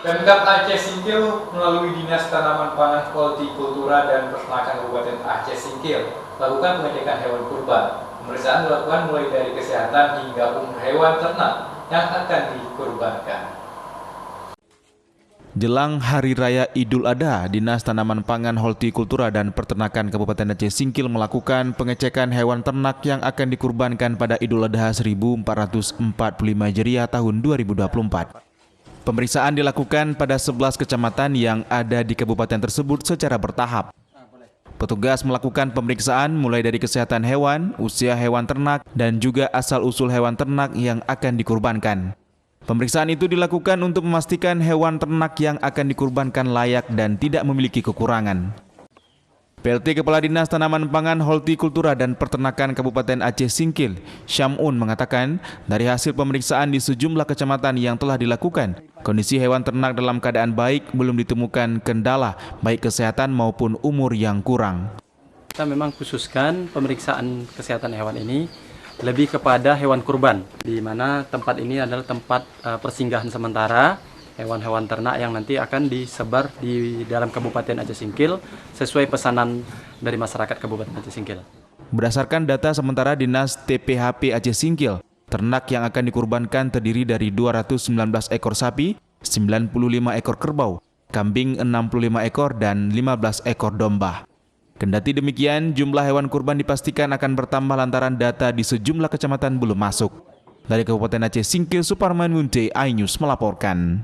Pemkab Aceh Singkil melalui Dinas Tanaman Pangan Hortikultura dan Peternakan Kabupaten Aceh Singkil melakukan pengecekan hewan kurban. Pemeriksaan dilakukan mulai dari kesehatan hingga umur hewan ternak yang akan dikurbankan. Jelang Hari Raya Idul Adha, Dinas Tanaman Pangan Hortikultura dan Peternakan Kabupaten Aceh Singkil melakukan pengecekan hewan ternak yang akan dikurbankan pada Idul Adha 1445 Hijriah tahun 2024. Pemeriksaan dilakukan pada 11 kecamatan yang ada di kabupaten tersebut secara bertahap. Petugas melakukan pemeriksaan mulai dari kesehatan hewan, usia hewan ternak, dan juga asal-usul hewan ternak yang akan dikurbankan. Pemeriksaan itu dilakukan untuk memastikan hewan ternak yang akan dikurbankan layak dan tidak memiliki kekurangan. PLT Kepala Dinas Tanaman Pangan Hortikultura dan Peternakan Kabupaten Aceh Singkil, Syamun mengatakan, dari hasil pemeriksaan di sejumlah kecamatan yang telah dilakukan, kondisi hewan ternak dalam keadaan baik, belum ditemukan kendala, baik kesehatan maupun umur yang kurang. Kita memang khususkan pemeriksaan kesehatan hewan ini lebih kepada hewan kurban, di mana tempat ini adalah tempat persinggahan sementara hewan-hewan ternak yang nanti akan disebar di dalam Kabupaten Aceh Singkil sesuai pesanan dari masyarakat Kabupaten Aceh Singkil. Berdasarkan data sementara Dinas TPHP Aceh Singkil, ternak yang akan dikurbankan terdiri dari 219 ekor sapi, 95 ekor kerbau, kambing 65 ekor, dan 15 ekor domba. Kendati demikian, jumlah hewan kurban dipastikan akan bertambah lantaran data di sejumlah kecamatan belum masuk. Dari Kabupaten Aceh Singkil, Suparman Munte, iNews melaporkan.